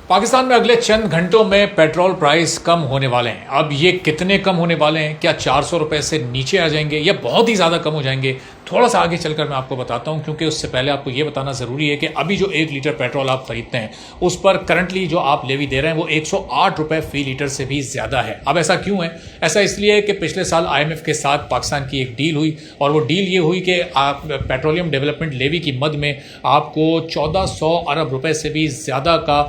पाकिस्तान में अगले चंद घंटों में पेट्रोल प्राइस कम होने वाले हैं। अब ये कितने कम होने वाले हैं? क्या 400 रुपए से नीचे आ जाएंगे या बहुत ही ज़्यादा कम हो जाएंगे? थोड़ा सा आगे चलकर मैं आपको बताता हूं, क्योंकि उससे पहले आपको ये बताना ज़रूरी है कि अभी जो 1 लीटर पेट्रोल आप खरीदते हैं उस पर करंटली जो आप लेवी दे रहे हैं वो 108 रुपए फी लीटर से भी ज़्यादा है। अब ऐसा क्यों है? ऐसा इसलिए है कि पिछले साल IMF के साथ पाकिस्तान की एक डील हुई और वो डील ये हुई कि आप पेट्रोलियम डेवलपमेंट लेवी की मद में आपको 1400 अरब रुपए से भी ज़्यादा का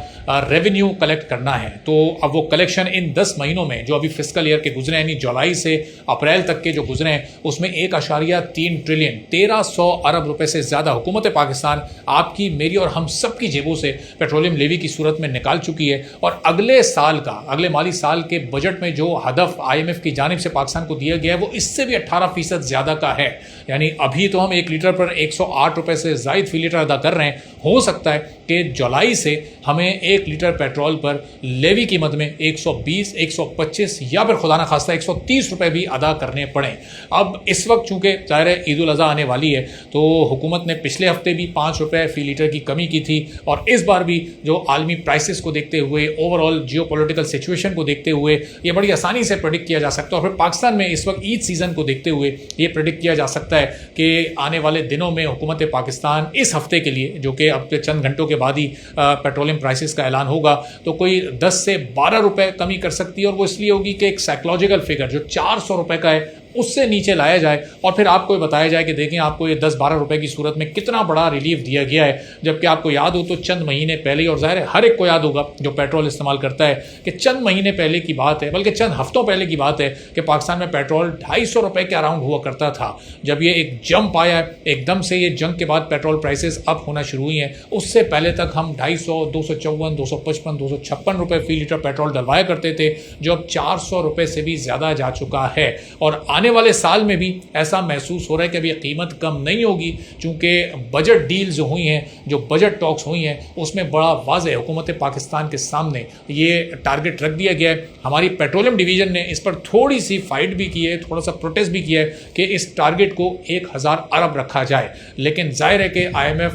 रेवेन्यू कलेक्ट करना है। तो अब वो कलेक्शन इन 10 महीनों में जो अभी फिस्कल ईयर के गुजरे यानी जुलाई से अप्रैल तक के जो गुजरे हैं उसमें 1.3 ट्रिलियन 1300 अरब रुपए से ज़्यादा हुकूमत पाकिस्तान आपकी, मेरी और हम सब की जेबों से पेट्रोलियम लेवी की सूरत में निकाल चुकी है। और अगले माली साल के बजट में जो हदफ IMF की जानिब से पाकिस्तान को दिया गया है वो इससे भी 18% ज़्यादा का है। यानी अभी तो हम 1 लीटर पर 108 रुपए से ज़ायद फी लीटर अदा कर रहे हैं। हो सकता है कि जुलाई से हमें 1 लीटर पेट्रोल पर लेवी की मद में 120, 125 या फिर खुदा ना खास्ता 130 रुपए भी अदा करने पड़े। अब इस वक्त चूंकि ज़ाहिर है ईद उल अज़हा आने वाली है तो हुकूमत ने पिछले हफ्ते भी 5 रुपए फी लीटर की कमी की थी और इस बार भी जो आलमी प्राइसेस को देखते हुए, ओवरऑल जियोपॉलिटिकल सिचुएशन को देखते हुए ये बड़ी आसानी से प्रेडिक्ट किया जा सकता है। और फिर पाकिस्तान में इस वक्त ईद सीज़न को देखते हुए ये प्रेडिक्ट किया जा सकता है कि आने वाले दिनों में हुकूमत पाकिस्तान इस हफ्ते के लिए, जो कि अब चंद घंटों के बाद ही पेट्रोलियम प्राइसेस का ऐलान होगा, तो कोई 10 से 12 रुपए कमी कर सकती है। और वो इसलिए होगी कि एक साइकोलॉजिकल फिगर जो 400 रुपए का है उससे नीचे लाया जाए और फिर आपको ये बताया जाए कि देखें आपको ये 10-12 रुपए की सूरत में कितना बड़ा रिलीफ दिया गया है। जबकि आपको याद हो तो चंद महीने पहले ही, और ज़ाहिर है हर एक को याद होगा जो पेट्रोल इस्तेमाल करता है, कि चंद महीने पहले की बात है, बल्कि चंद हफ्तों पहले की बात है कि पाकिस्तान में पेट्रोल 250 रुपए के अराउंड हुआ करता था। जब ये एक जंप आया है, एकदम से ये जंप के बाद पेट्रोल प्राइसेस अप होना शुरू हुई हैं। उससे पहले तक हम 250, 254, 255, 256 रुपए फी लीटर पेट्रोल डलवाया करते थे, जो अब 400 रुपए से भी ज़्यादा जा चुका है। और आने वाले साल में भी ऐसा महसूस हो रहा है कि अभी कीमत कम नहीं होगी, क्योंकि बजट डील जो हुई हैं, जो बजट टॉक्स हुई हैं, उसमें बड़ा वाज़ेह हुकूमत पाकिस्तान के सामने ये टारगेट रख दिया गया है। हमारी पेट्रोलियम डिवीज़न ने इस पर थोड़ी सी फाइट भी की है, थोड़ा सा प्रोटेस्ट भी किया है कि इस टारगेट को 1000 अरब रखा जाए। लेकिन जाहिर है कि IMF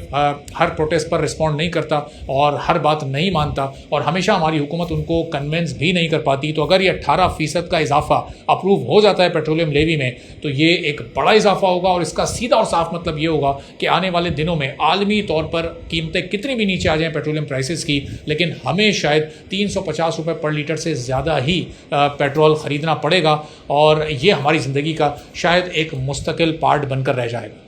हर प्रोटेस्ट पर रिस्पॉन्ड नहीं करता और हर बात नहीं मानता और हमेशा हमारी हुकूमत उनको कन्विंस भी नहीं कर पाती। तो अगर ये 18% का इजाफा अप्रूव हो जाता है पेट्रोलियम लेवी में तो ये एक बड़ा इजाफा होगा और इसका सीधा और साफ मतलब ये होगा कि आने वाले दिनों में आलमी तौर पर कीमतें कितनी भी नीचे आ जाएं पेट्रोलियम प्राइसेस की, लेकिन हमें शायद 350 रुपए पर लीटर से ज़्यादा ही पेट्रोल ख़रीदना पड़ेगा और ये हमारी ज़िंदगी का शायद एक मुस्तकिल पार्ट बनकर रह जाएगा।